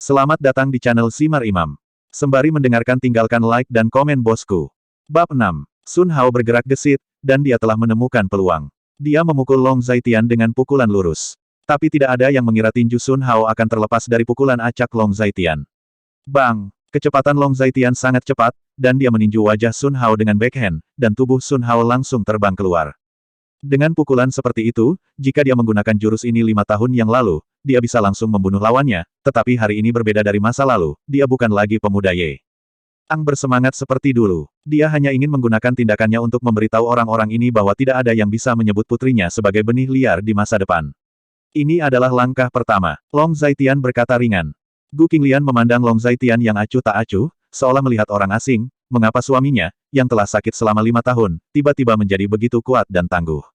Selamat datang di channel Simar Imam. Sembari mendengarkan tinggalkan like dan komen bosku. Bab 6. Sun Hao bergerak gesit, dan dia telah menemukan peluang. Dia memukul Long Zaitian dengan pukulan lurus. Tapi tidak ada yang mengira tinju Sun Hao akan terlepas dari pukulan acak Long Zaitian. Bang! Kecepatan Long Zaitian sangat cepat, dan dia meninju wajah Sun Hao dengan backhand, dan tubuh Sun Hao langsung terbang keluar. Dengan pukulan seperti itu, jika dia menggunakan jurus ini 5 tahun yang lalu, dia bisa langsung membunuh lawannya, tetapi hari ini berbeda dari masa lalu, dia bukan lagi pemuda Ye. Ang bersemangat seperti dulu. Dia hanya ingin menggunakan tindakannya untuk memberitahu orang-orang ini bahwa tidak ada yang bisa menyebut putrinya sebagai benih liar di masa depan. Ini adalah langkah pertama. Long Zaitian berkata ringan. Gu Qinglian memandang Long Zaitian yang acuh tak acuh, seolah melihat orang asing, mengapa suaminya, yang telah sakit selama 5 tahun, tiba-tiba menjadi begitu kuat dan tangguh.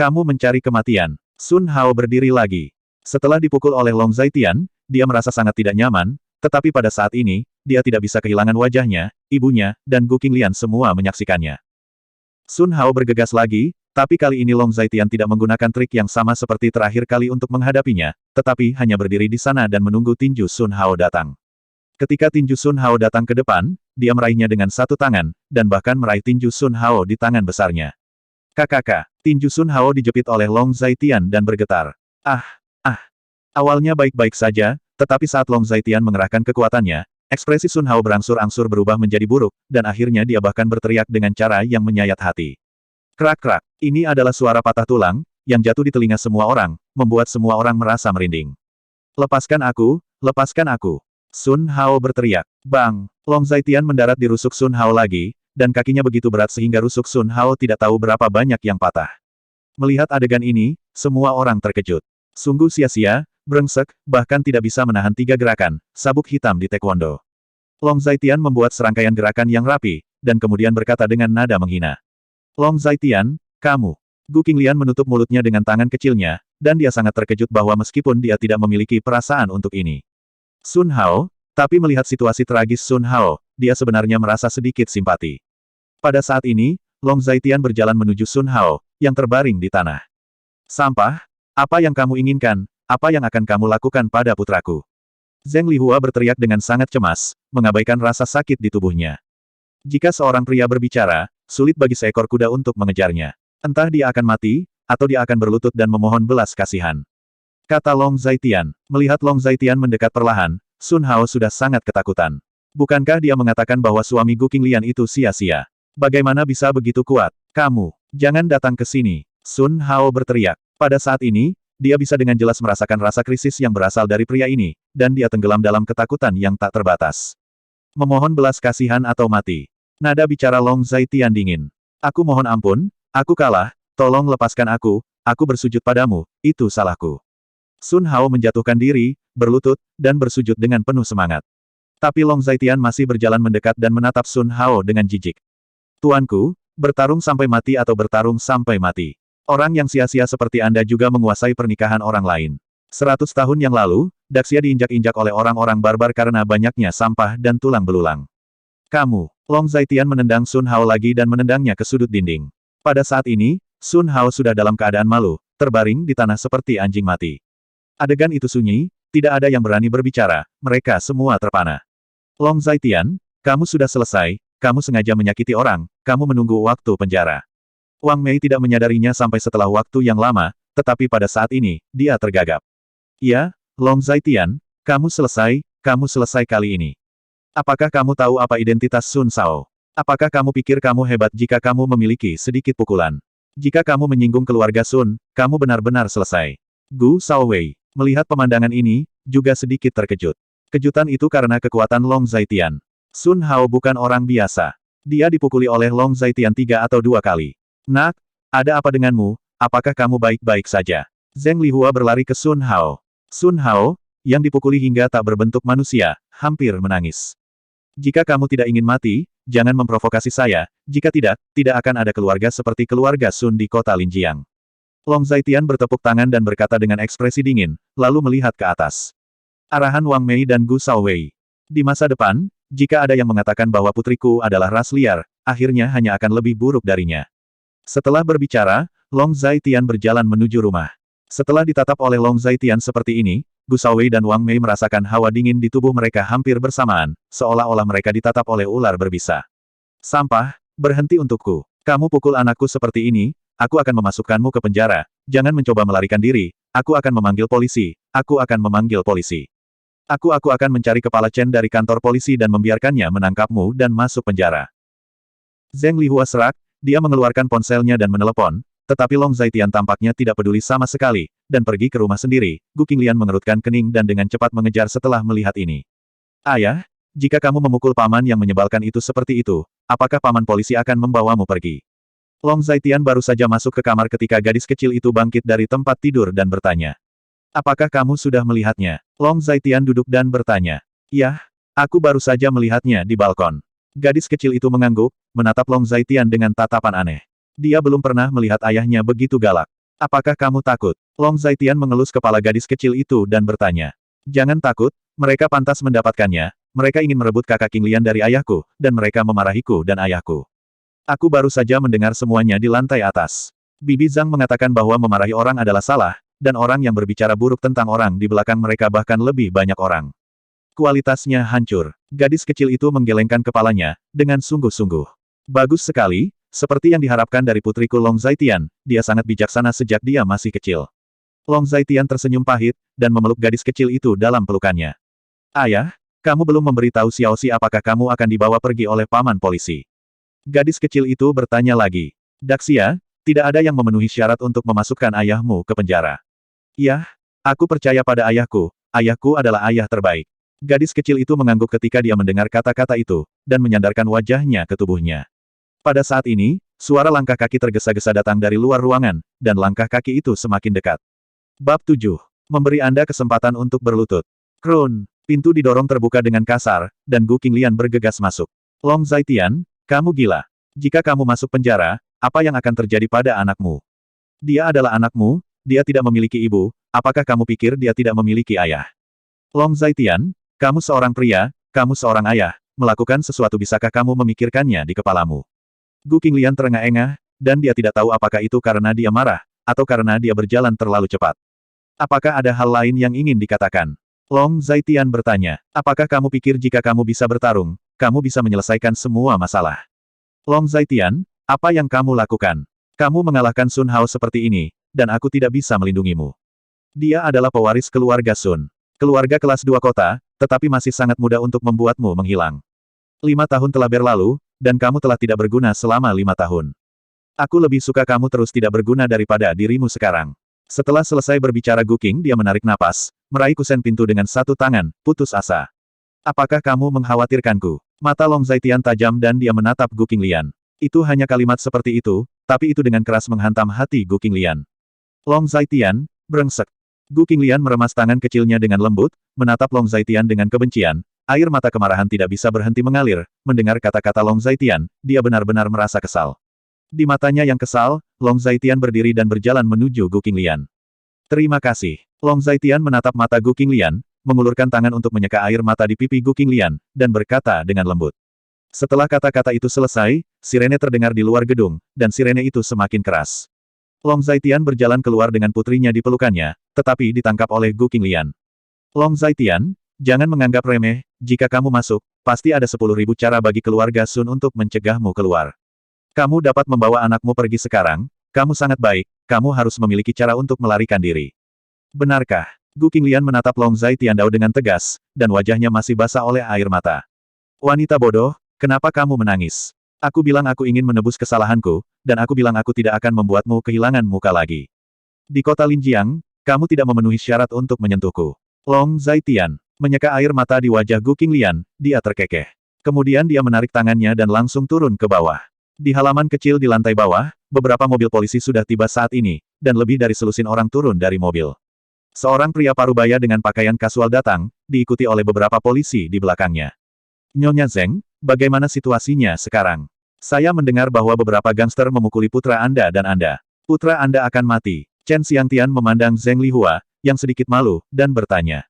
Kamu mencari kematian. Sun Hao berdiri lagi. Setelah dipukul oleh Long Zaitian, dia merasa sangat tidak nyaman, tetapi pada saat ini, dia tidak bisa kehilangan wajahnya, ibunya, dan Gu Qinglian semua menyaksikannya. Sun Hao bergegas lagi, tapi kali ini Long Zaitian tidak menggunakan trik yang sama seperti terakhir kali untuk menghadapinya, tetapi hanya berdiri di sana dan menunggu tinju Sun Hao datang. Ketika tinju Sun Hao datang ke depan, dia meraihnya dengan satu tangan, dan bahkan meraih tinju Sun Hao di tangan besarnya. Kakak, tinju Sun Hao dijepit oleh Long Zaitian dan bergetar. Awalnya baik-baik saja, tetapi saat Long Zaitian mengerahkan kekuatannya, ekspresi Sun Hao berangsur-angsur berubah menjadi buruk, dan akhirnya dia bahkan berteriak dengan cara yang menyayat hati. Krak-krak, ini adalah suara patah tulang, yang jatuh di telinga semua orang, membuat semua orang merasa merinding. Lepaskan aku, lepaskan aku. Sun Hao berteriak. Bang! Long Zaitian mendarat di rusuk Sun Hao lagi, dan kakinya begitu berat sehingga rusuk Sun Hao tidak tahu berapa banyak yang patah. Melihat adegan ini, semua orang terkejut. Sungguh sia-sia, brengsek, bahkan tidak bisa menahan 3 gerakan, sabuk hitam di taekwondo. Long Zaitian membuat serangkaian gerakan yang rapi, dan kemudian berkata dengan nada menghina. Long Zaitian, kamu. Gu Qinglian menutup mulutnya dengan tangan kecilnya, dan dia sangat terkejut bahwa meskipun dia tidak memiliki perasaan untuk ini. Sun Hao, tapi melihat situasi tragis Sun Hao, dia sebenarnya merasa sedikit simpati. Pada saat ini, Long Zaitian berjalan menuju Sun Hao, yang terbaring di tanah. Sampah? Apa yang kamu inginkan? Apa yang akan kamu lakukan pada putraku? Zheng Lihua berteriak dengan sangat cemas, mengabaikan rasa sakit di tubuhnya. Jika seorang pria berbicara, sulit bagi seekor kuda untuk mengejarnya. Entah dia akan mati, atau dia akan berlutut dan memohon belas kasihan. Kata Long Zaitian. Melihat Long Zaitian mendekat perlahan, Sun Hao sudah sangat ketakutan. Bukankah dia mengatakan bahwa suami Gu Qinglian itu sia-sia? Bagaimana bisa begitu kuat? Kamu, jangan datang ke sini. Sun Hao berteriak. Pada saat ini, dia bisa dengan jelas merasakan rasa krisis yang berasal dari pria ini, dan dia tenggelam dalam ketakutan yang tak terbatas. Memohon belas kasihan atau mati. Nada bicara Long Zaitian dingin. Aku mohon ampun, aku kalah, tolong lepaskan aku bersujud padamu, itu salahku. Sun Hao menjatuhkan diri, berlutut, dan bersujud dengan penuh semangat. Tapi Long Zaitian masih berjalan mendekat dan menatap Sun Hao dengan jijik. Tuanku, bertarung sampai mati atau bertarung sampai mati. Orang yang sia-sia seperti Anda juga menguasai pernikahan orang lain. 100 tahun yang lalu, Daxia diinjak-injak oleh orang-orang barbar karena banyaknya sampah dan tulang belulang. Kamu, Long Zaitian menendang Sun Hao lagi dan menendangnya ke sudut dinding. Pada saat ini, Sun Hao sudah dalam keadaan malu, terbaring di tanah seperti anjing mati. Adegan itu sunyi, tidak ada yang berani berbicara, mereka semua terpana. Long Zaitian, kamu sudah selesai, kamu sengaja menyakiti orang, kamu menunggu waktu penjara. Wang Mei tidak menyadarinya sampai setelah waktu yang lama, tetapi pada saat ini, dia tergagap. Ya, Long Zaitian, kamu selesai kali ini. Apakah kamu tahu apa identitas Sun Shao? Apakah kamu pikir kamu hebat jika kamu memiliki sedikit pukulan? Jika kamu menyinggung keluarga Sun, kamu benar-benar selesai. Gu Shaowei, melihat pemandangan ini, juga sedikit terkejut. Kejutan itu karena kekuatan Long Zaitian. Sun Hao bukan orang biasa. Dia dipukuli oleh Long Zaitian 3 atau 2 kali. Nak, ada apa denganmu? Apakah kamu baik-baik saja? Zheng Lihua berlari ke Sun Hao. Sun Hao, yang dipukuli hingga tak berbentuk manusia, hampir menangis. Jika kamu tidak ingin mati, jangan memprovokasi saya, jika tidak, tidak akan ada keluarga seperti keluarga Sun di kota Linjiang. Long Zaitian bertepuk tangan dan berkata dengan ekspresi dingin, lalu melihat ke atas. Arahan Wang Mei dan Gu Shaowei. Di masa depan, jika ada yang mengatakan bahwa putriku adalah ras liar, akhirnya hanya akan lebih buruk darinya. Setelah berbicara, Long Zaitian berjalan menuju rumah. Setelah ditatap oleh Long Zaitian seperti ini, Gu Shaowei dan Wang Mei merasakan hawa dingin di tubuh mereka hampir bersamaan, seolah-olah mereka ditatap oleh ular berbisa. Sampah, berhenti untukku. Kamu pukul anakku seperti ini, aku akan memasukkanmu ke penjara. Jangan mencoba melarikan diri, aku akan memanggil polisi, aku akan memanggil polisi. Aku akan mencari kepala Chen dari kantor polisi dan membiarkannya menangkapmu dan masuk penjara. Zheng Lihua serak, dia mengeluarkan ponselnya dan menelepon, tetapi Long Zaitian tampaknya tidak peduli sama sekali, dan pergi ke rumah sendiri. Gu Qinglian mengerutkan kening dan dengan cepat mengejar setelah melihat ini. Ayah, jika kamu memukul paman yang menyebalkan itu seperti itu, apakah paman polisi akan membawamu pergi? Long Zaitian baru saja masuk ke kamar ketika gadis kecil itu bangkit dari tempat tidur dan bertanya. Apakah kamu sudah melihatnya? Long Zaitian duduk dan bertanya. Yah, aku baru saja melihatnya di balkon. Gadis kecil itu mengangguk, menatap Long Zaitian dengan tatapan aneh. Dia belum pernah melihat ayahnya begitu galak. Apakah kamu takut? Long Zaitian mengelus kepala gadis kecil itu dan bertanya. Jangan takut, mereka pantas mendapatkannya, mereka ingin merebut kakak Qinglian dari ayahku, dan mereka memarahiku dan ayahku. Aku baru saja mendengar semuanya di lantai atas. Bibi Zhang mengatakan bahwa memarahi orang adalah salah, dan orang yang berbicara buruk tentang orang di belakang mereka bahkan lebih banyak orang. Kualitasnya hancur. Gadis kecil itu menggelengkan kepalanya, dengan sungguh-sungguh. Bagus sekali, seperti yang diharapkan dari putriku Long Zaitian, dia sangat bijaksana sejak dia masih kecil. Long Zaitian tersenyum pahit, dan memeluk gadis kecil itu dalam pelukannya. Ayah, kamu belum memberitahu Xiaoxi apakah kamu akan dibawa pergi oleh paman polisi. Gadis kecil itu bertanya lagi. Daxia, tidak ada yang memenuhi syarat untuk memasukkan ayahmu ke penjara. Yah, aku percaya pada ayahku adalah ayah terbaik. Gadis kecil itu mengangguk ketika dia mendengar kata-kata itu, dan menyandarkan wajahnya ke tubuhnya. Pada saat ini, suara langkah kaki tergesa-gesa datang dari luar ruangan, dan langkah kaki itu semakin dekat. Bab 7. Memberi Anda kesempatan untuk berlutut. Krun, pintu didorong terbuka dengan kasar, dan Gu Qinglian bergegas masuk. Long Zaitian, kamu gila. Jika kamu masuk penjara, apa yang akan terjadi pada anakmu? Dia adalah anakmu, dia tidak memiliki ibu, apakah kamu pikir dia tidak memiliki ayah? Long Zaitian, kamu seorang pria, kamu seorang ayah, melakukan sesuatu bisakah kamu memikirkannya di kepalamu? Gu Qinglian terengah-engah, dan dia tidak tahu apakah itu karena dia marah, atau karena dia berjalan terlalu cepat. Apakah ada hal lain yang ingin dikatakan? Long Zaitian bertanya, apakah kamu pikir jika kamu bisa bertarung, kamu bisa menyelesaikan semua masalah? Long Zaitian, apa yang kamu lakukan? Kamu mengalahkan Sun Hao seperti ini, dan aku tidak bisa melindungimu. Dia adalah pewaris keluarga Sun. Keluarga kelas 2 kota, tetapi masih sangat muda untuk membuatmu menghilang. 5 tahun telah berlalu, dan kamu telah tidak berguna selama 5 tahun. Aku lebih suka kamu terus tidak berguna daripada dirimu sekarang. Setelah selesai berbicara Gu Qing, dia menarik napas, meraih kusen pintu dengan satu tangan, putus asa. Apakah kamu mengkhawatirkanku? Mata Long Zaitian tajam dan dia menatap Gu Qinglian. Itu hanya kalimat seperti itu, tapi itu dengan keras menghantam hati Gu Qinglian. Long Zaitian, brengsek. Gu Qinglian meremas tangan kecilnya dengan lembut, menatap Long Zaitian dengan kebencian, air mata kemarahan tidak bisa berhenti mengalir, mendengar kata-kata Long Zaitian, dia benar-benar merasa kesal. Di matanya yang kesal, Long Zaitian berdiri dan berjalan menuju Gu Qinglian. Terima kasih. Long Zaitian menatap mata Gu Qinglian, mengulurkan tangan untuk menyeka air mata di pipi Gu Qinglian, dan berkata dengan lembut. Setelah kata-kata itu selesai, sirene terdengar di luar gedung, dan sirene itu semakin keras. Long Zaitian berjalan keluar dengan putrinya di pelukannya, tetapi ditangkap oleh Gu Qinglian. Long Zaitian, jangan menganggap remeh, jika kamu masuk, pasti ada 10.000 cara bagi keluarga Sun untuk mencegahmu keluar. Kamu dapat membawa anakmu pergi sekarang, kamu sangat baik, kamu harus memiliki cara untuk melarikan diri. Benarkah? Gu Qinglian menatap Long Zaitian dengan tegas, dan wajahnya masih basah oleh air mata. Wanita bodoh, kenapa kamu menangis? Aku bilang aku ingin menebus kesalahanku, dan aku bilang aku tidak akan membuatmu kehilangan muka lagi. Di kota Linjiang, kamu tidak memenuhi syarat untuk menyentuhku. Long Zaitian menyeka air mata di wajah Gu Qinglian, dia terkekeh. Kemudian dia menarik tangannya dan langsung turun ke bawah. Di halaman kecil di lantai bawah, beberapa mobil polisi sudah tiba saat ini, dan lebih dari selusin orang turun dari mobil. Seorang pria parubaya dengan pakaian kasual datang, diikuti oleh beberapa polisi di belakangnya. Nyonya Zheng, bagaimana situasinya sekarang? Saya mendengar bahwa beberapa gangster memukuli putra Anda dan Anda. Putra Anda akan mati. Chen Xiangtian memandang Zheng Lihua, yang sedikit malu, dan bertanya.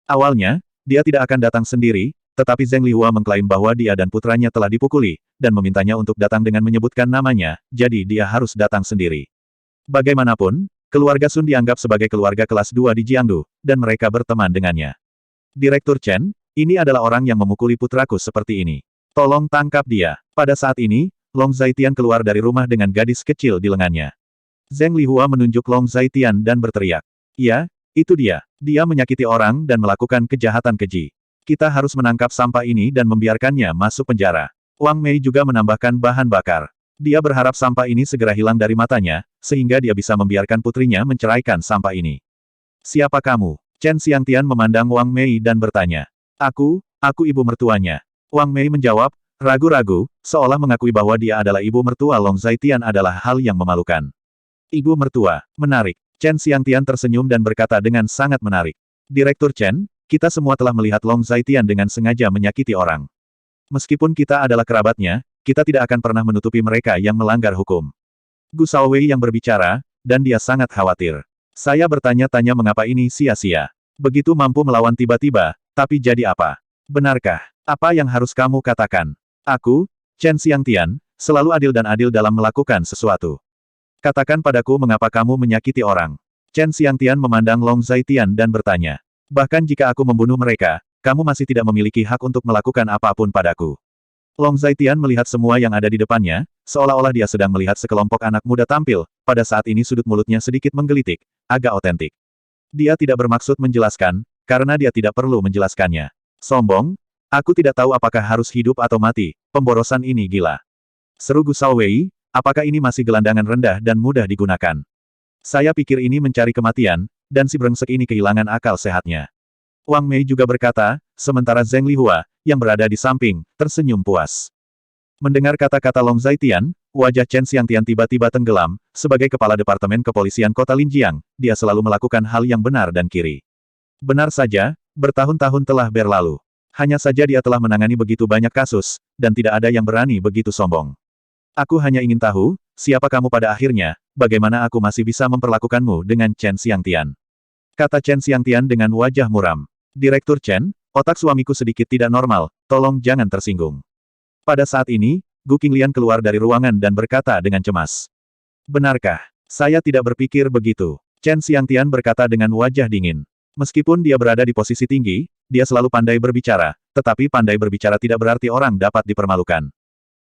Awalnya, dia tidak akan datang sendiri, tetapi Zheng Lihua mengklaim bahwa dia dan putranya telah dipukuli, dan memintanya untuk datang dengan menyebutkan namanya, jadi dia harus datang sendiri. Bagaimanapun, Keluarga Sun dianggap sebagai keluarga kelas 2 di Jiangdu, dan mereka berteman dengannya. Direktur Chen, ini adalah orang yang memukuli putraku seperti ini. Tolong tangkap dia. Pada saat ini, Long Zaitian keluar dari rumah dengan gadis kecil di lengannya. Zheng Lihua menunjuk Long Zaitian dan berteriak. Ya, itu dia. Dia menyakiti orang dan melakukan kejahatan keji. Kita harus menangkap sampah ini dan membiarkannya masuk penjara. Wang Mei juga menambahkan bahan bakar. Dia berharap sampah ini segera hilang dari matanya, sehingga dia bisa membiarkan putrinya menceraikan sampah ini. Siapa kamu? Chen Xiangtian memandang Wang Mei dan bertanya. Aku ibu mertuanya. Wang Mei menjawab, ragu-ragu, seolah mengakui bahwa dia adalah ibu mertua Long Zaitian adalah hal yang memalukan. Ibu mertua, menarik. Chen Xiangtian tersenyum dan berkata dengan sangat menarik. Direktur Chen, kita semua telah melihat Long Zaitian dengan sengaja menyakiti orang. Meskipun kita adalah kerabatnya, kita tidak akan pernah menutupi mereka yang melanggar hukum. Gu Shaowei yang berbicara, dan dia sangat khawatir. Saya bertanya-tanya mengapa ini sia-sia. Begitu mampu melawan tiba-tiba, tapi jadi apa? Benarkah? Apa yang harus kamu katakan? Aku, Chen Xiangtian, selalu adil dan adil dalam melakukan sesuatu. Katakan padaku mengapa kamu menyakiti orang. Chen Xiangtian memandang Long Zaitian dan bertanya. Bahkan jika aku membunuh mereka, kamu masih tidak memiliki hak untuk melakukan apapun padaku. Long Zaitian melihat semua yang ada di depannya, seolah-olah dia sedang melihat sekelompok anak muda tampil, pada saat ini sudut mulutnya sedikit menggelitik, agak otentik. Dia tidak bermaksud menjelaskan, karena dia tidak perlu menjelaskannya. Sombong, aku tidak tahu apakah harus hidup atau mati, pemborosan ini gila. Seru Gu Shaowei, apakah ini masih gelandangan rendah dan mudah digunakan? Saya pikir ini mencari kematian, dan si brengsek ini kehilangan akal sehatnya. Wang Mei juga berkata, sementara Zheng Lihua, yang berada di samping, tersenyum puas. Mendengar kata-kata Long Zaitian, wajah Chen Xiangtian tiba-tiba tenggelam, sebagai kepala Departemen Kepolisian Kota Linjiang, dia selalu melakukan hal yang benar dan kiri. Benar saja, bertahun-tahun telah berlalu. Hanya saja dia telah menangani begitu banyak kasus, dan tidak ada yang berani begitu sombong. Aku hanya ingin tahu, siapa kamu pada akhirnya, bagaimana aku masih bisa memperlakukanmu dengan Chen Xiangtian. Kata Chen Xiangtian dengan wajah muram. Direktur Chen, otak suamiku sedikit tidak normal, tolong jangan tersinggung. Pada saat ini, Gu Qinglian keluar dari ruangan dan berkata dengan cemas. Benarkah? Saya tidak berpikir begitu. Chen Xiangtian berkata dengan wajah dingin. Meskipun dia berada di posisi tinggi, dia selalu pandai berbicara, tetapi pandai berbicara tidak berarti orang dapat dipermalukan.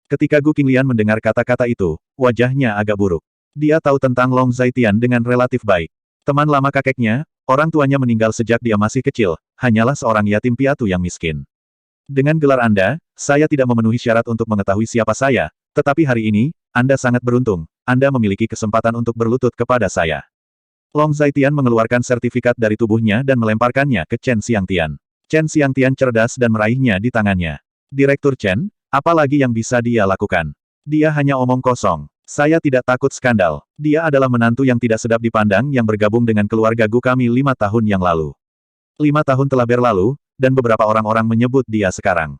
Ketika Gu Qinglian mendengar kata-kata itu, wajahnya agak buruk. Dia tahu tentang Long Zaitian dengan relatif baik. Teman lama kakeknya, orang tuanya meninggal sejak dia masih kecil, hanyalah seorang yatim piatu yang miskin. Dengan gelar Anda, saya tidak memenuhi syarat untuk mengetahui siapa saya, tetapi hari ini, Anda sangat beruntung, Anda memiliki kesempatan untuk berlutut kepada saya. Long Zaitian mengeluarkan sertifikat dari tubuhnya dan melemparkannya ke Chen Xiangtian. Chen Xiangtian cerdas dan meraihnya di tangannya. Direktur Chen, apa lagi yang bisa dia lakukan? Dia hanya omong kosong. Saya tidak takut skandal. Dia adalah menantu yang tidak sedap dipandang yang bergabung dengan keluarga Gu kami 5 tahun yang lalu. 5 tahun telah berlalu, dan beberapa orang-orang menyebut dia sekarang.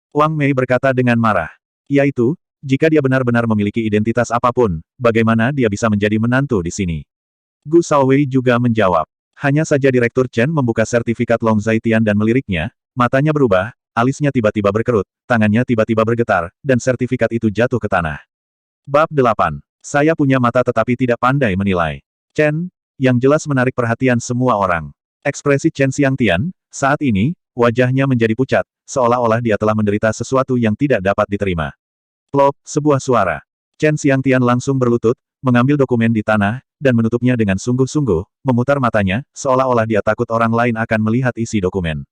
Wang Mei berkata dengan marah. Yaitu, jika dia benar-benar memiliki identitas apapun, bagaimana dia bisa menjadi menantu di sini? Gu Shaowei juga menjawab. Hanya saja Direktur Chen membuka sertifikat Long Zaitian dan meliriknya, matanya berubah, alisnya tiba-tiba berkerut, tangannya tiba-tiba bergetar, dan sertifikat itu jatuh ke tanah. Bab 8. Saya punya mata tetapi tidak pandai menilai. Chen, yang jelas menarik perhatian semua orang. Ekspresi Chen Xiangtian, saat ini, wajahnya menjadi pucat, seolah-olah dia telah menderita sesuatu yang tidak dapat diterima. Plop, sebuah suara. Chen Xiangtian langsung berlutut, mengambil dokumen di tanah, dan menutupnya dengan sungguh-sungguh, memutar matanya, seolah-olah dia takut orang lain akan melihat isi dokumen.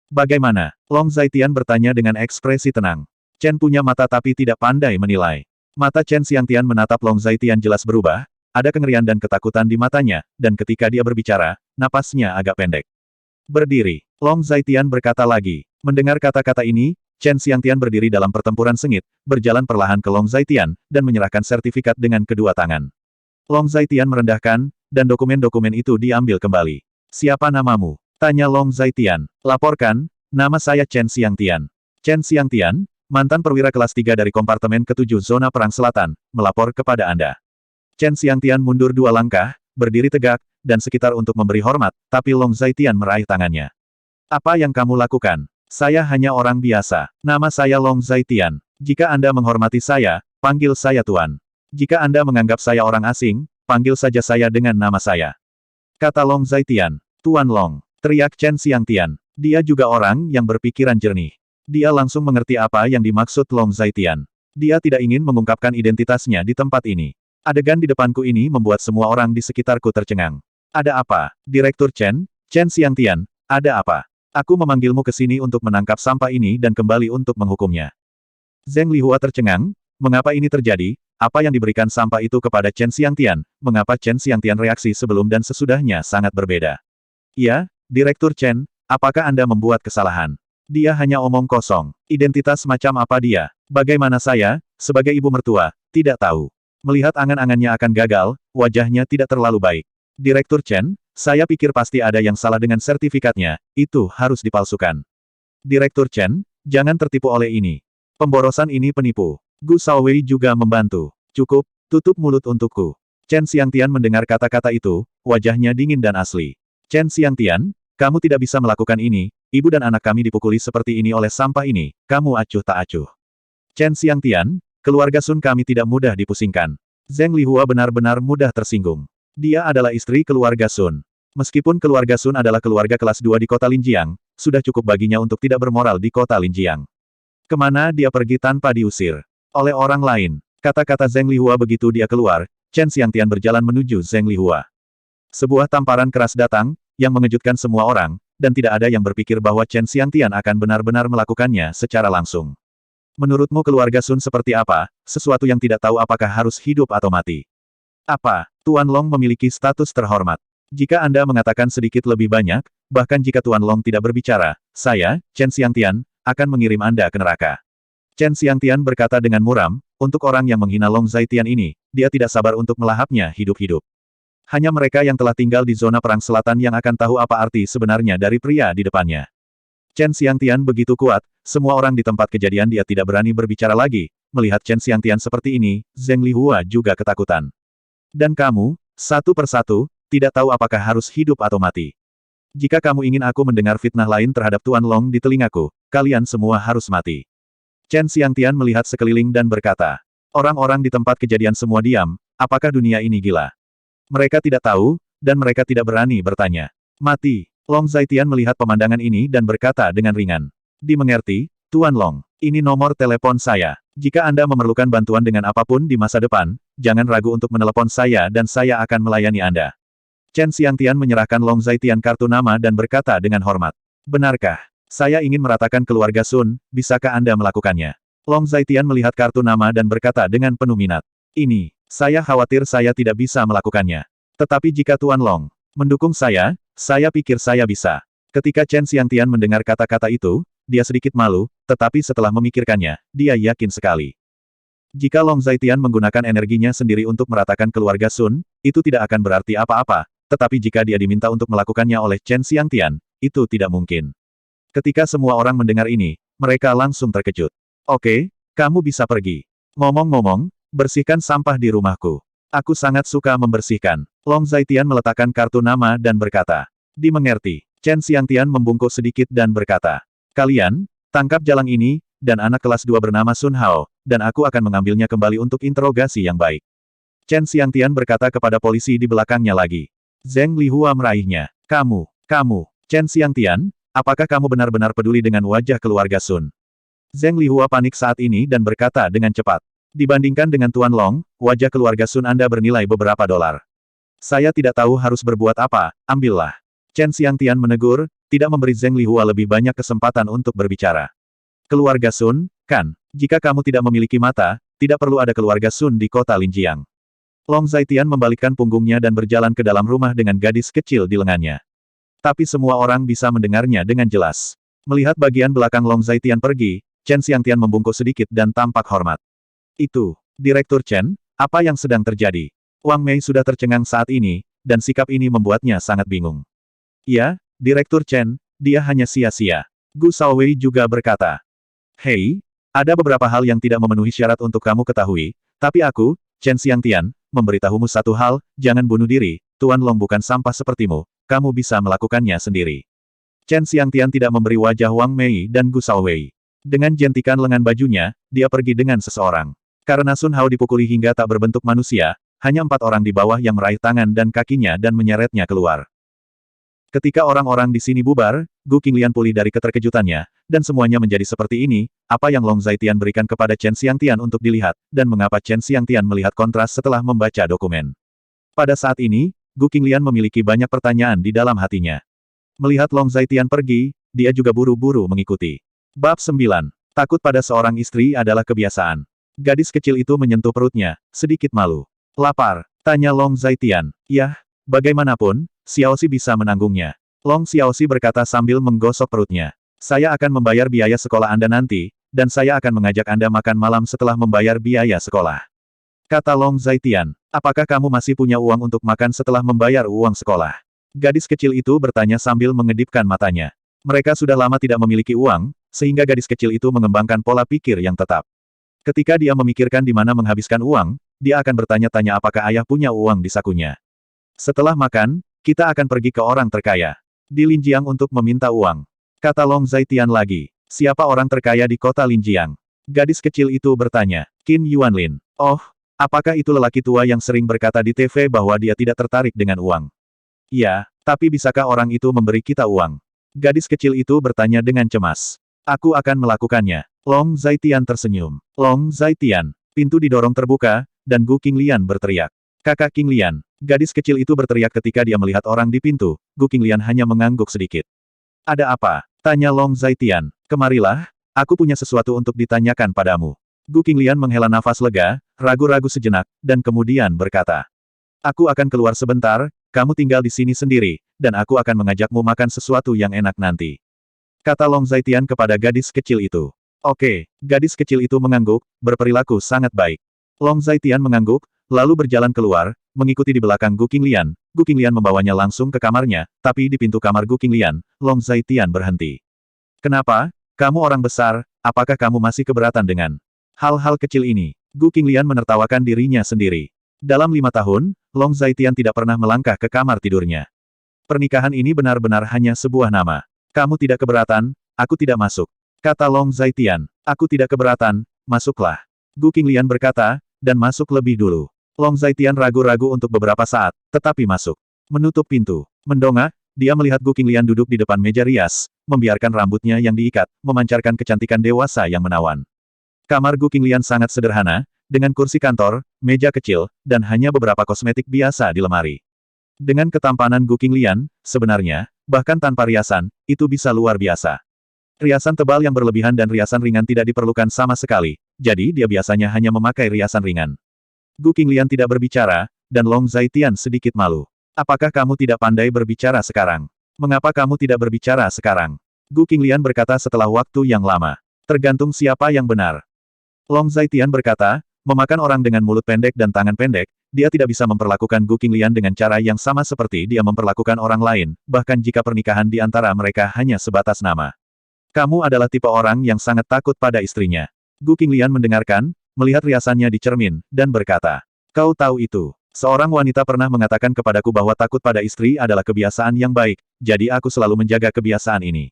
Bagaimana? Long Zaitian bertanya dengan ekspresi tenang. Chen punya mata tapi tidak pandai menilai. Mata Chen Xiangtian menatap Long Zaitian jelas berubah, ada kengerian dan ketakutan di matanya, dan ketika dia berbicara, napasnya agak pendek. Berdiri. Long Zaitian berkata lagi. Mendengar kata-kata ini, Chen Xiangtian berdiri dalam pertempuran sengit, berjalan perlahan ke Long Zaitian, dan menyerahkan sertifikat dengan kedua tangan. Long Zaitian merendahkan, dan dokumen-dokumen itu diambil kembali. Siapa namamu? Tanya Long Zaitian. Laporkan, nama saya Chen Xiangtian. Chen Xiangtian, mantan perwira kelas 3 dari kompartemen ke-7 zona perang selatan, melapor kepada Anda. Chen Xiangtian mundur 2 langkah, berdiri tegak, dan sekitar untuk memberi hormat, tapi Long Zaitian meraih tangannya. Apa yang kamu lakukan? Saya hanya orang biasa. Nama saya Long Zaitian. Jika Anda menghormati saya, panggil saya Tuan. Jika Anda menganggap saya orang asing, panggil saja saya dengan nama saya. Kata Long Zaitian. Tuan Long, teriak Chen Xiangtian. Dia juga orang yang berpikiran jernih. Dia langsung mengerti apa yang dimaksud Long Zaitian. Dia tidak ingin mengungkapkan identitasnya di tempat ini. Adegan di depanku ini membuat semua orang di sekitarku tercengang. Ada apa, Direktur Chen? Chen Xiangtian, ada apa? Aku memanggilmu ke sini untuk menangkap sampah ini dan kembali untuk menghukumnya. Zheng Lihua tercengang. Mengapa ini terjadi? Apa yang diberikan sampah itu kepada Chen Xiangtian? Mengapa Chen Xiangtian reaksi sebelum dan sesudahnya sangat berbeda? Ya, Direktur Chen, apakah Anda membuat kesalahan? Dia hanya omong kosong. Identitas macam apa dia? Bagaimana saya, sebagai ibu mertua, tidak tahu. Melihat angan-angannya akan gagal, wajahnya tidak terlalu baik. Direktur Chen, saya pikir pasti ada yang salah dengan sertifikatnya, itu harus dipalsukan. Direktur Chen, jangan tertipu oleh ini. Pemborosan ini penipu. Gu Shaowei juga membantu. Cukup, tutup mulut untukku. Chen Xiangtian mendengar kata-kata itu, wajahnya dingin dan asli. Chen Xiangtian, kamu tidak bisa melakukan ini, ibu dan anak kami dipukuli seperti ini oleh sampah ini, kamu acuh tak acuh. Chen Xiangtian, keluarga Sun kami tidak mudah dipusingkan. Zheng Lihua benar-benar mudah tersinggung. Dia adalah istri keluarga Sun. Meskipun keluarga Sun adalah keluarga kelas 2 di kota Linjiang, sudah cukup baginya untuk tidak bermoral di kota Linjiang. Kemana dia pergi tanpa diusir? Oleh orang lain. Kata-kata Zheng Lihua begitu dia keluar, Chen Xiangtian berjalan menuju Zheng Lihua. Sebuah tamparan keras datang, yang mengejutkan semua orang, dan tidak ada yang berpikir bahwa Chen Xiangtian akan benar-benar melakukannya secara langsung. Menurutmu keluarga Sun seperti apa, sesuatu yang tidak tahu apakah harus hidup atau mati? Apa, Tuan Long memiliki status terhormat? Jika Anda mengatakan sedikit lebih banyak, bahkan jika Tuan Long tidak berbicara, saya, Chen Xiangtian, akan mengirim Anda ke neraka. Chen Xiangtian berkata dengan muram, untuk orang yang menghina Long Zaitian ini, dia tidak sabar untuk melahapnya hidup-hidup. Hanya mereka yang telah tinggal di zona perang selatan yang akan tahu apa arti sebenarnya dari pria di depannya. Chen Xiangtian begitu kuat, semua orang di tempat kejadian dia tidak berani berbicara lagi. Melihat Chen Xiangtian seperti ini, Zheng Lihua juga ketakutan. Dan kamu, satu persatu, tidak tahu apakah harus hidup atau mati. Jika kamu ingin aku mendengar fitnah lain terhadap Tuan Long di telingaku, kalian semua harus mati. Chen Xiangtian melihat sekeliling dan berkata, orang-orang di tempat kejadian semua diam, apakah dunia ini gila? Mereka tidak tahu, dan mereka tidak berani bertanya. Mati. Long Zaitian melihat pemandangan ini dan berkata dengan ringan. Dimengerti, Tuan Long. Ini nomor telepon saya. Jika Anda memerlukan bantuan dengan apapun di masa depan, jangan ragu untuk menelepon saya dan saya akan melayani Anda. Chen Xiangtian menyerahkan Long Zaitian kartu nama dan berkata dengan hormat. Benarkah? Saya ingin meratakan keluarga Sun, bisakah Anda melakukannya? Long Zaitian melihat kartu nama dan berkata dengan penuh minat. Ini, saya khawatir saya tidak bisa melakukannya. Tetapi jika Tuan Long mendukung saya pikir saya bisa. Ketika Chen Xiangtian mendengar kata-kata itu, dia sedikit malu, tetapi setelah memikirkannya, dia yakin sekali. Jika Long Zaitian menggunakan energinya sendiri untuk meratakan keluarga Sun, itu tidak akan berarti apa-apa, tetapi jika dia diminta untuk melakukannya oleh Chen Xiangtian, itu tidak mungkin. Ketika semua orang mendengar ini, mereka langsung terkejut. Oke, kamu bisa pergi. Ngomong-ngomong, bersihkan sampah di rumahku. Aku sangat suka membersihkan. Long Zaitian meletakkan kartu nama dan berkata. Dimengerti. Chen Xiangtian membungkuk sedikit dan berkata. Kalian, tangkap jalang ini, dan anak kelas 2 bernama Sun Hao, dan aku akan mengambilnya kembali untuk interogasi yang baik. Chen Xiangtian berkata kepada polisi di belakangnya lagi. Zheng Lihua meraihnya. Kamu, Chen Xiangtian, apakah kamu benar-benar peduli dengan wajah keluarga Sun? Zheng Lihua panik saat ini dan berkata dengan cepat. Dibandingkan dengan Tuan Long, wajah keluarga Sun Anda bernilai beberapa dolar. Saya tidak tahu harus berbuat apa, ambillah. Chen Xiangtian menegur, tidak memberi Zheng Lihua lebih banyak kesempatan untuk berbicara. Keluarga Sun, kan? Jika kamu tidak memiliki mata, tidak perlu ada keluarga Sun di kota Linjiang. Long Zaitian membalikkan punggungnya dan berjalan ke dalam rumah dengan gadis kecil di lengannya. Tapi semua orang bisa mendengarnya dengan jelas. Melihat bagian belakang Long Zaitian pergi, Chen Xiangtian membungkuk sedikit dan tampak hormat. Itu, Direktur Chen, apa yang sedang terjadi? Wang Mei sudah tercengang saat ini, dan sikap ini membuatnya sangat bingung. Ya, Direktur Chen, dia hanya sia-sia. Gu Shaowei juga berkata. Hei, ada beberapa hal yang tidak memenuhi syarat untuk kamu ketahui, tapi aku, Chen Xiangtian, memberitahumu satu hal, jangan bunuh diri, Tuan Long bukan sampah sepertimu, kamu bisa melakukannya sendiri. Chen Xiangtian tidak memberi wajah Wang Mei dan Gu Shaowei. Dengan jentikan lengan bajunya, dia pergi dengan seseorang. Karena Sun Hao dipukuli hingga tak berbentuk manusia, hanya 4 orang di bawah yang meraih tangan dan kakinya dan menyeretnya keluar. Ketika orang-orang di sini bubar, Gu Qinglian pulih dari keterkejutannya, dan semuanya menjadi seperti ini, apa yang Long Zaitian berikan kepada Chen Xiangtian untuk dilihat, dan mengapa Chen Xiangtian melihat kontras setelah membaca dokumen. Pada saat ini, Gu Qinglian memiliki banyak pertanyaan di dalam hatinya. Melihat Long Zaitian pergi, dia juga buru-buru mengikuti. Bab 9. Takut pada seorang istri adalah kebiasaan. Gadis kecil itu menyentuh perutnya, sedikit malu. Lapar? Tanya Long Zaitian. Yah, bagaimanapun, Xiaoxi bisa menanggungnya. Long Xiaoxi berkata sambil menggosok perutnya. Saya akan membayar biaya sekolah Anda nanti, dan saya akan mengajak Anda makan malam setelah membayar biaya sekolah. Kata Long Zaitian. Apakah kamu masih punya uang untuk makan setelah membayar uang sekolah? Gadis kecil itu bertanya sambil mengedipkan matanya. Mereka sudah lama tidak memiliki uang, sehingga gadis kecil itu mengembangkan pola pikir yang tetap. Ketika dia memikirkan di mana menghabiskan uang, dia akan bertanya-tanya apakah ayah punya uang di sakunya. Setelah makan, kita akan pergi ke orang terkaya di Linjiang untuk meminta uang. Kata Long Zaitian lagi. Siapa orang terkaya di kota Linjiang? Gadis kecil itu bertanya. Qin Yuanlin. Oh, apakah itu lelaki tua yang sering berkata di TV bahwa dia tidak tertarik dengan uang? Iya, tapi bisakah orang itu memberi kita uang? Gadis kecil itu bertanya dengan cemas. Aku akan melakukannya. Long Zaitian tersenyum. Long Zaitian. Pintu didorong terbuka, dan Gu Qinglian berteriak. Kakak Qinglian. Gadis kecil itu berteriak ketika dia melihat orang di pintu. Gu Qinglian hanya mengangguk sedikit. Ada apa? Tanya Long Zaitian. Kemarilah, aku punya sesuatu untuk ditanyakan padamu. Gu Qinglian menghela nafas lega, ragu-ragu sejenak, dan kemudian berkata. Aku akan keluar sebentar, kamu tinggal di sini sendiri, dan aku akan mengajakmu makan sesuatu yang enak nanti. Kata Long Zaitian kepada gadis kecil itu. Oke, gadis kecil itu mengangguk, berperilaku sangat baik. Long Zaitian mengangguk, lalu berjalan keluar, mengikuti di belakang Gu Qinglian. Gu Qinglian membawanya langsung ke kamarnya, tapi di pintu kamar Gu Qinglian, Long Zaitian berhenti. Kenapa? Kamu orang besar, apakah kamu masih keberatan dengan hal-hal kecil ini? Gu Qinglian menertawakan dirinya sendiri. Dalam 5 tahun, Long Zaitian tidak pernah melangkah ke kamar tidurnya. Pernikahan ini benar-benar hanya sebuah nama. Kamu tidak keberatan, aku tidak masuk. Kata Long Zaitian. Aku tidak keberatan, masuklah. Gu Qinglian berkata, dan masuk lebih dulu. Long Zaitian ragu-ragu untuk beberapa saat, tetapi masuk. Menutup pintu. Mendongak, dia melihat Gu Qinglian duduk di depan meja rias, membiarkan rambutnya yang diikat, memancarkan kecantikan dewasa yang menawan. Kamar Gu Qinglian sangat sederhana, dengan kursi kantor, meja kecil, dan hanya beberapa kosmetik biasa di lemari. Dengan ketampanan Gu Qinglian, sebenarnya, bahkan tanpa riasan, itu bisa luar biasa. Riasan tebal yang berlebihan dan riasan ringan tidak diperlukan sama sekali, jadi dia biasanya hanya memakai riasan ringan. Gu Qinglian tidak berbicara, dan Long Zaitian sedikit malu. Apakah kamu tidak pandai berbicara sekarang? Mengapa kamu tidak berbicara sekarang? Gu Qinglian berkata setelah waktu yang lama. Tergantung siapa yang benar. Long Zaitian berkata, memakan orang dengan mulut pendek dan tangan pendek, dia tidak bisa memperlakukan Gu Qinglian dengan cara yang sama seperti dia memperlakukan orang lain, bahkan jika pernikahan di antara mereka hanya sebatas nama. Kamu adalah tipe orang yang sangat takut pada istrinya. Gu Qinglian mendengarkan, melihat riasannya di cermin, dan berkata, kau tahu itu. Seorang wanita pernah mengatakan kepadaku bahwa takut pada istri adalah kebiasaan yang baik, jadi aku selalu menjaga kebiasaan ini.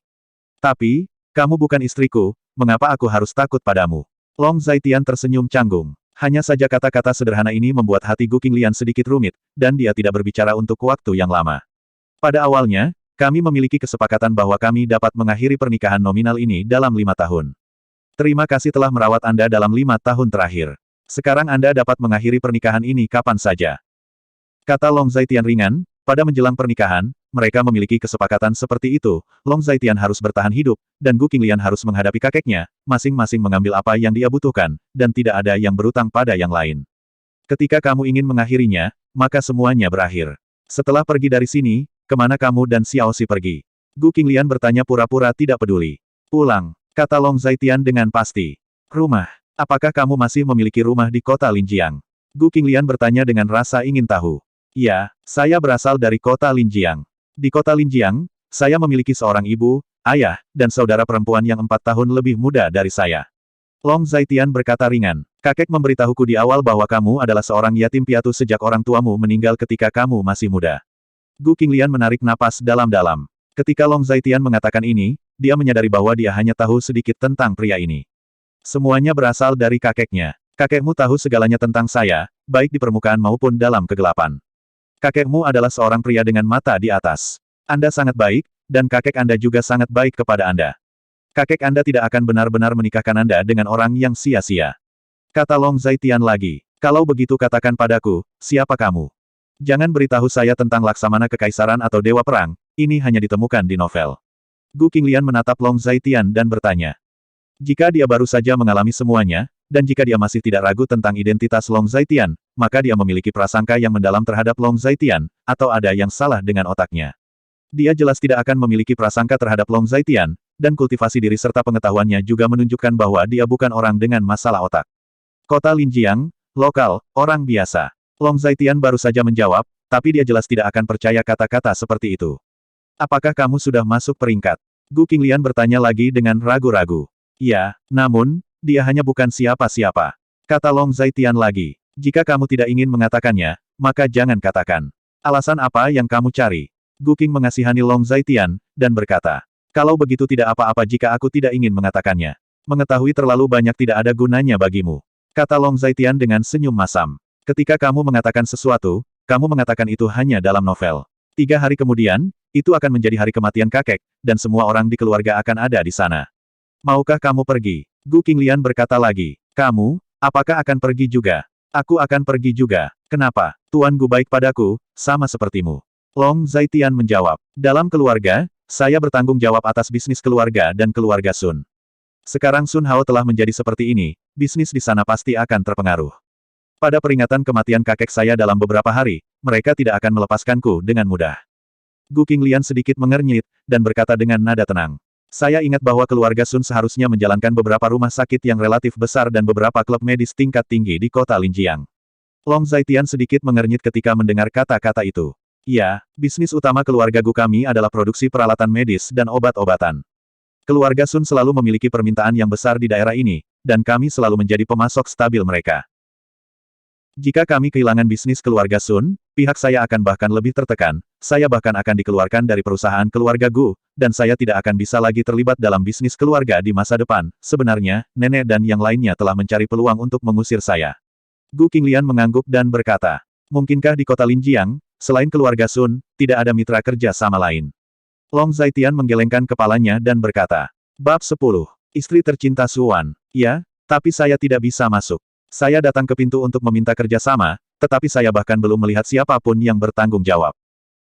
Tapi, kamu bukan istriku, mengapa aku harus takut padamu? Long Zaitian tersenyum canggung. Hanya saja kata-kata sederhana ini membuat hati Gu Qinglian sedikit rumit, dan dia tidak berbicara untuk waktu yang lama. Pada awalnya, kami memiliki kesepakatan bahwa kami dapat mengakhiri pernikahan nominal ini dalam 5 tahun. Terima kasih telah merawat Anda dalam 5 tahun terakhir. Sekarang Anda dapat mengakhiri pernikahan ini kapan saja. Kata Long Zaitian ringan, pada menjelang pernikahan, mereka memiliki kesepakatan seperti itu, Long Zaitian harus bertahan hidup, dan Gu Qinglian harus menghadapi kakeknya, masing-masing mengambil apa yang dia butuhkan, dan tidak ada yang berutang pada yang lain. Ketika kamu ingin mengakhirinya, maka semuanya berakhir. Setelah pergi dari sini, kemana kamu dan Xiaoxi pergi? Gu Qinglian bertanya pura-pura tidak peduli. Pulang, kata Long Zaitian dengan pasti. Rumah. Apakah kamu masih memiliki rumah di kota Linjiang? Gu Qinglian bertanya dengan rasa ingin tahu. Ya, saya berasal dari kota Linjiang. Di kota Linjiang, saya memiliki seorang ibu, ayah, dan saudara perempuan yang 4 tahun lebih muda dari saya. Long Zaitian berkata ringan. Kakek memberitahuku di awal bahwa kamu adalah seorang yatim piatu sejak orang tuamu meninggal ketika kamu masih muda. Gu Qinglian menarik napas dalam-dalam. Ketika Long Zaitian mengatakan ini, dia menyadari bahwa dia hanya tahu sedikit tentang pria ini. Semuanya berasal dari kakeknya. Kakekmu tahu segalanya tentang saya, baik di permukaan maupun dalam kegelapan. Kakekmu adalah seorang pria dengan mata di atas. Anda sangat baik, dan kakek Anda juga sangat baik kepada Anda. Kakek Anda tidak akan benar-benar menikahkan Anda dengan orang yang sia-sia. Kata Long Zaitian lagi. Kalau begitu katakan padaku, siapa kamu? Jangan beritahu saya tentang Laksamana Kekaisaran atau Dewa Perang, ini hanya ditemukan di novel. Gu Qinglian menatap Long Zaitian dan bertanya. Jika dia baru saja mengalami semuanya, dan jika dia masih tidak ragu tentang identitas Long Zaitian, maka dia memiliki prasangka yang mendalam terhadap Long Zaitian, atau ada yang salah dengan otaknya. Dia jelas tidak akan memiliki prasangka terhadap Long Zaitian, dan kultivasi diri serta pengetahuannya juga menunjukkan bahwa dia bukan orang dengan masalah otak. Kota Linjiang, lokal, orang biasa. Long Zaitian baru saja menjawab, tapi dia jelas tidak akan percaya kata-kata seperti itu. Apakah kamu sudah masuk peringkat? Gu Qinglian bertanya lagi dengan ragu-ragu. Ya, namun, dia hanya bukan siapa-siapa. Kata Long Zaitian lagi. Jika kamu tidak ingin mengatakannya, maka jangan katakan. Alasan apa yang kamu cari? Gu Qing mengasihani Long Zaitian, dan berkata. Kalau begitu tidak apa-apa jika aku tidak ingin mengatakannya. Mengetahui terlalu banyak tidak ada gunanya bagimu. Kata Long Zaitian dengan senyum masam. Ketika kamu mengatakan sesuatu, kamu mengatakan itu hanya dalam novel. 3 hari kemudian, itu akan menjadi hari kematian kakek, dan semua orang di keluarga akan ada di sana. Maukah kamu pergi? Gu Qinglian berkata lagi. Kamu, apakah akan pergi juga? Aku akan pergi juga. Kenapa? Tuan Gu baik padaku, sama sepertimu. Long Zaitian menjawab. Dalam keluarga, saya bertanggung jawab atas bisnis keluarga dan keluarga Sun. Sekarang Sun Hao telah menjadi seperti ini, bisnis di sana pasti akan terpengaruh. Pada peringatan kematian kakek saya dalam beberapa hari, mereka tidak akan melepaskanku dengan mudah. Gu Qinglian sedikit mengernyit, dan berkata dengan nada tenang. Saya ingat bahwa keluarga Sun seharusnya menjalankan beberapa rumah sakit yang relatif besar dan beberapa klub medis tingkat tinggi di kota Linjiang. Long Zaitian sedikit mengernyit ketika mendengar kata-kata itu. Ya, bisnis utama keluarga Gu kami adalah produksi peralatan medis dan obat-obatan. Keluarga Sun selalu memiliki permintaan yang besar di daerah ini, dan kami selalu menjadi pemasok stabil mereka. Jika kami kehilangan bisnis keluarga Sun, pihak saya akan bahkan lebih tertekan, saya bahkan akan dikeluarkan dari perusahaan keluarga Gu, dan saya tidak akan bisa lagi terlibat dalam bisnis keluarga di masa depan. Sebenarnya, nenek dan yang lainnya telah mencari peluang untuk mengusir saya. Gu Qinglian mengangguk dan berkata, mungkinkah di kota Linjiang, selain keluarga Sun, tidak ada mitra kerja sama lain? Long Zaitian menggelengkan kepalanya dan berkata, Bab 10. Istri tercinta Suan. Ya, tapi saya tidak bisa masuk. Saya datang ke pintu untuk meminta kerjasama, tetapi saya bahkan belum melihat siapapun yang bertanggung jawab.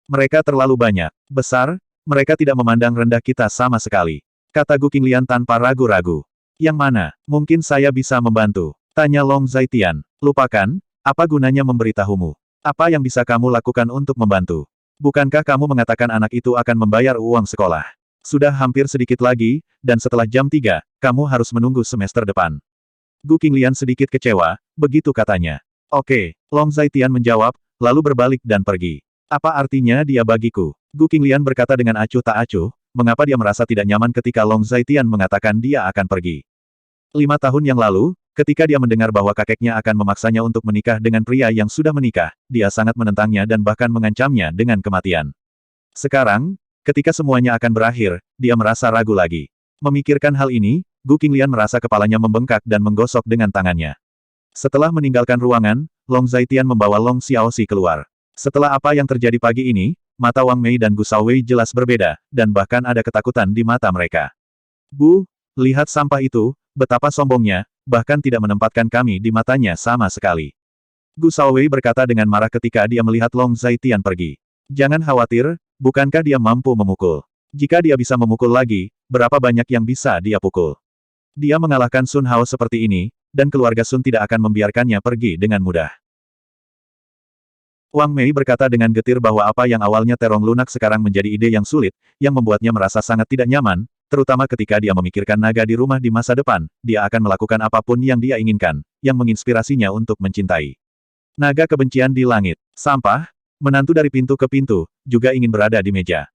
Mereka terlalu banyak, besar, mereka tidak memandang rendah kita sama sekali. Kata Gu Qinglian tanpa ragu-ragu. Yang mana, mungkin saya bisa membantu? Tanya Long Zaitian. Lupakan, apa gunanya memberitahumu? Apa yang bisa kamu lakukan untuk membantu? Bukankah kamu mengatakan anak itu akan membayar uang sekolah? Sudah hampir sedikit lagi, dan setelah jam 3, kamu harus menunggu semester depan. Gu Qinglian sedikit kecewa, begitu katanya. Oke, Long Zaitian menjawab, lalu berbalik dan pergi. Apa artinya dia bagiku? Gu Qinglian berkata dengan acuh tak acuh, mengapa dia merasa tidak nyaman ketika Long Zaitian mengatakan dia akan pergi. 5 tahun yang lalu, ketika dia mendengar bahwa kakeknya akan memaksanya untuk menikah dengan pria yang sudah menikah, dia sangat menentangnya dan bahkan mengancamnya dengan kematian. Sekarang, ketika semuanya akan berakhir, dia merasa ragu lagi. Memikirkan hal ini, Gu Qinglian merasa kepalanya membengkak dan menggosok dengan tangannya. Setelah meninggalkan ruangan, Long Zaitian membawa Long Xiaoxi keluar. Setelah apa yang terjadi pagi ini, mata Wang Mei dan Gu Shaowei jelas berbeda, dan bahkan ada ketakutan di mata mereka. Bu, lihat sampah itu, betapa sombongnya, bahkan tidak menempatkan kami di matanya sama sekali. Gu Shaowei berkata dengan marah ketika dia melihat Long Zaitian pergi. Jangan khawatir, bukankah dia mampu memukul? Jika dia bisa memukul lagi, berapa banyak yang bisa dia pukul? Dia mengalahkan Sun Hao seperti ini, dan keluarga Sun tidak akan membiarkannya pergi dengan mudah. Wang Mei berkata dengan getir bahwa apa yang awalnya terong lunak sekarang menjadi ide yang sulit, yang membuatnya merasa sangat tidak nyaman, terutama ketika dia memikirkan naga di rumah di masa depan, dia akan melakukan apapun yang dia inginkan, yang menginspirasinya untuk mencintai. Naga kebencian di langit, sampah, menantu dari pintu ke pintu, juga ingin berada di meja.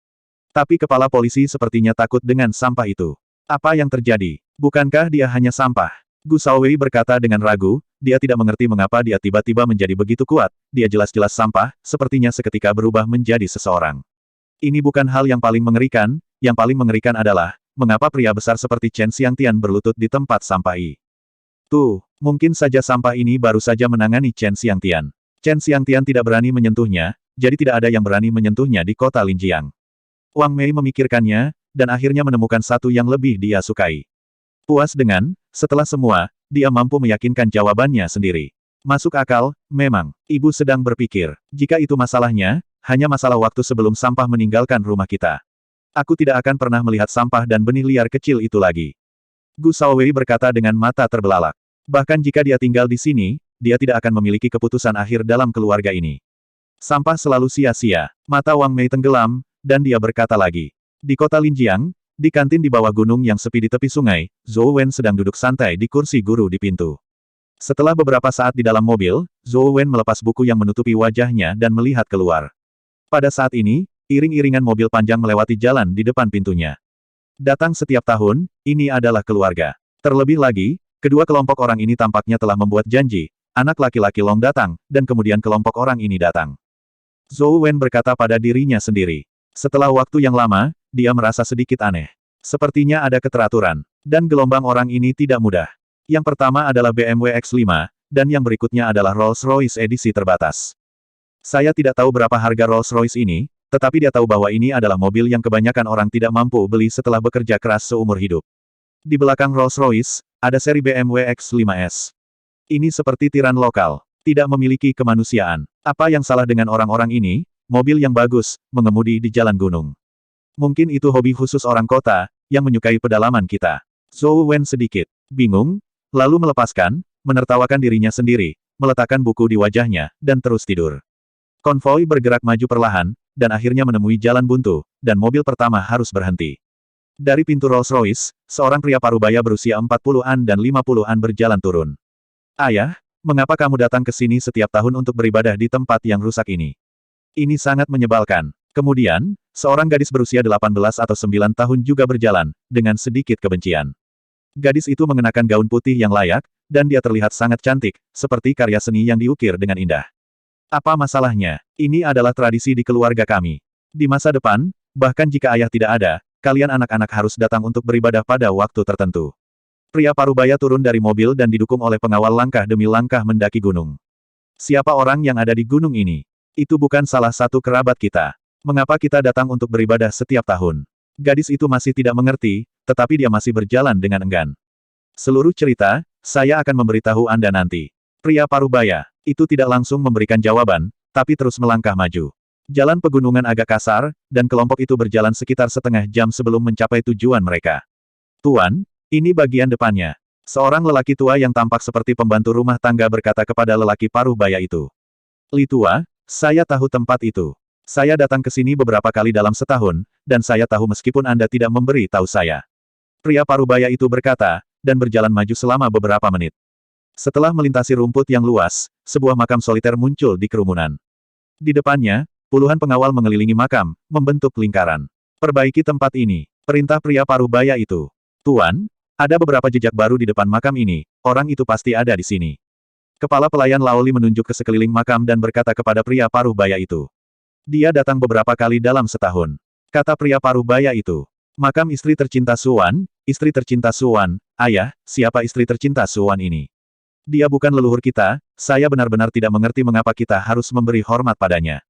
Tapi kepala polisi sepertinya takut dengan sampah itu. Apa yang terjadi? Bukankah dia hanya sampah? Gu Shaowei berkata dengan ragu, dia tidak mengerti mengapa dia tiba-tiba menjadi begitu kuat, dia jelas-jelas sampah, sepertinya seketika berubah menjadi seseorang. Ini bukan hal yang paling mengerikan adalah, mengapa pria besar seperti Chen Xiangtian berlutut di tempat sampah. Tuh, Mungkin saja sampah ini baru saja menangani Chen Xiangtian. Chen Xiangtian tidak berani menyentuhnya, jadi tidak ada yang berani menyentuhnya di kota Linjiang. Wang Mei memikirkannya, dan akhirnya menemukan satu yang lebih dia sukai. Puas dengan, setelah semua, dia mampu meyakinkan jawabannya sendiri. Masuk akal, memang. Ibu sedang berpikir, jika itu masalahnya, hanya masalah waktu sebelum sampah meninggalkan rumah kita. Aku tidak akan pernah melihat sampah dan benih liar kecil itu lagi. Gu Shaowei berkata dengan mata terbelalak. Bahkan jika dia tinggal di sini, dia tidak akan memiliki keputusan akhir dalam keluarga ini. Sampah selalu sia-sia. Mata Wang Mei tenggelam, dan dia berkata lagi. Di kota Linjiang, di kantin di bawah gunung yang sepi di tepi sungai, Zhou Wen sedang duduk santai di kursi guru di pintu. Setelah beberapa saat di dalam mobil, Zhou Wen melepas buku yang menutupi wajahnya dan melihat keluar. Pada saat ini, iring-iringan mobil panjang melewati jalan di depan pintunya. Datang setiap tahun, ini adalah keluarga. Terlebih lagi, kedua kelompok orang ini tampaknya telah membuat janji, anak laki-laki Long datang, dan kemudian kelompok orang ini datang. Zhou Wen berkata pada dirinya sendiri. Setelah waktu yang lama, dia merasa sedikit aneh. Sepertinya ada keteraturan. Dan gelombang orang ini tidak mudah. Yang pertama adalah BMW X5, dan yang berikutnya adalah Rolls-Royce edisi terbatas. Saya tidak tahu berapa harga Rolls-Royce ini, tetapi dia tahu bahwa ini adalah mobil yang kebanyakan orang tidak mampu beli setelah bekerja keras seumur hidup. Di belakang Rolls-Royce, ada seri BMW X5S. Ini seperti tiran lokal. Tidak memiliki kemanusiaan. Apa yang salah dengan orang-orang ini? Mobil yang bagus, mengemudi di jalan gunung. Mungkin itu hobi khusus orang kota, yang menyukai pedalaman kita. Zhou Wen sedikit bingung, lalu melepaskan, menertawakan dirinya sendiri, meletakkan buku di wajahnya, dan terus tidur. Konvoi bergerak maju perlahan, dan akhirnya menemui jalan buntu, dan mobil pertama harus berhenti. Dari pintu Rolls-Royce, seorang pria parubaya berusia 40-an dan 50-an berjalan turun. Ayah, mengapa kamu datang ke sini setiap tahun untuk beribadah di tempat yang rusak ini? Ini sangat menyebalkan. Kemudian, seorang gadis berusia 18 atau 9 tahun juga berjalan, dengan sedikit kebencian. Gadis itu mengenakan gaun putih yang layak, dan dia terlihat sangat cantik, seperti karya seni yang diukir dengan indah. Apa masalahnya? Ini adalah tradisi di keluarga kami. Di masa depan, bahkan jika ayah tidak ada, kalian anak-anak harus datang untuk beribadah pada waktu tertentu. Pria parubaya turun dari mobil dan didukung oleh pengawal langkah demi langkah mendaki gunung. Siapa orang yang ada di gunung ini? Itu bukan salah satu kerabat kita. Mengapa kita datang untuk beribadah setiap tahun? Gadis itu masih tidak mengerti, tetapi dia masih berjalan dengan enggan. Seluruh cerita, saya akan memberitahu Anda nanti. Pria parubaya, itu tidak langsung memberikan jawaban, tapi terus melangkah maju. Jalan pegunungan agak kasar, dan kelompok itu berjalan sekitar setengah jam sebelum mencapai tujuan mereka. Tuan, ini bagian depannya. Seorang lelaki tua yang tampak seperti pembantu rumah tangga berkata kepada lelaki parubaya itu. Li tua, saya tahu tempat itu. Saya datang ke sini beberapa kali dalam setahun, dan saya tahu meskipun Anda tidak memberi tahu saya. Pria parubaya itu berkata, dan berjalan maju selama beberapa menit. Setelah melintasi rumput yang luas, sebuah makam soliter muncul di kerumunan. Di depannya, puluhan pengawal mengelilingi makam, membentuk lingkaran. Perbaiki tempat ini, perintah pria parubaya itu. Tuan, ada beberapa jejak baru di depan makam ini, orang itu pasti ada di sini. Kepala pelayan Laoli menunjuk ke sekeliling makam dan berkata kepada pria parubaya itu. Dia datang beberapa kali dalam setahun. Kata pria parubaya itu. Makam istri tercinta Suwan, istri tercinta Suwan, ayah, siapa istri tercinta Suwan ini? Dia bukan leluhur kita, saya benar-benar tidak mengerti mengapa kita harus memberi hormat padanya.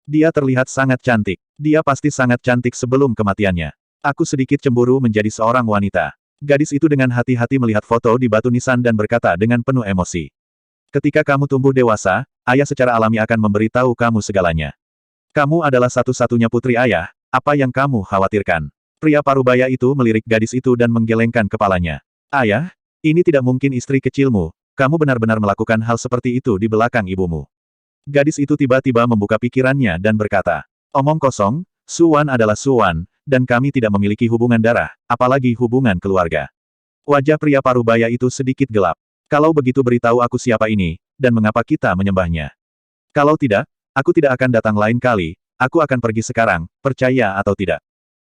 Dia terlihat sangat cantik. Dia pasti sangat cantik sebelum kematiannya. Aku sedikit cemburu menjadi seorang wanita. Gadis itu dengan hati-hati melihat foto di batu nisan dan berkata dengan penuh emosi. Ketika kamu tumbuh dewasa, ayah secara alami akan memberitahu kamu segalanya. Kamu adalah satu-satunya putri ayah, apa yang kamu khawatirkan? Pria parubaya itu melirik gadis itu dan menggelengkan kepalanya. Ayah, ini tidak mungkin istri kecilmu, kamu benar-benar melakukan hal seperti itu di belakang ibumu. Gadis itu tiba-tiba membuka pikirannya dan berkata, omong kosong, Suwan adalah Suwan, dan kami tidak memiliki hubungan darah, apalagi hubungan keluarga. Wajah pria parubaya itu sedikit gelap. Kalau begitu beritahu aku siapa ini, dan mengapa kita menyembahnya. Kalau tidak, aku tidak akan datang lain kali, aku akan pergi sekarang, percaya atau tidak.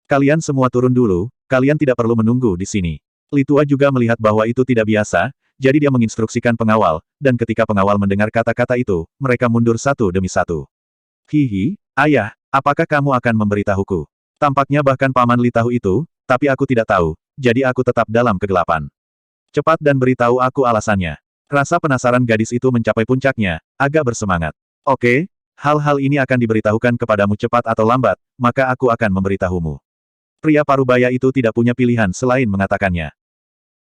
Kalian semua turun dulu, kalian tidak perlu menunggu di sini. Li Tua juga melihat bahwa itu tidak biasa, jadi dia menginstruksikan pengawal, dan ketika pengawal mendengar kata-kata itu, mereka mundur satu demi satu. Hihi, ayah, apakah kamu akan memberitahuku? Tampaknya bahkan Paman Li tahu itu, tapi aku tidak tahu, jadi aku tetap dalam kegelapan. Cepat dan beritahu aku alasannya. Rasa penasaran gadis itu mencapai puncaknya, agak bersemangat. Oke, hal-hal ini akan diberitahukan kepadamu cepat atau lambat, maka aku akan memberitahumu. Pria parubaya itu tidak punya pilihan selain mengatakannya.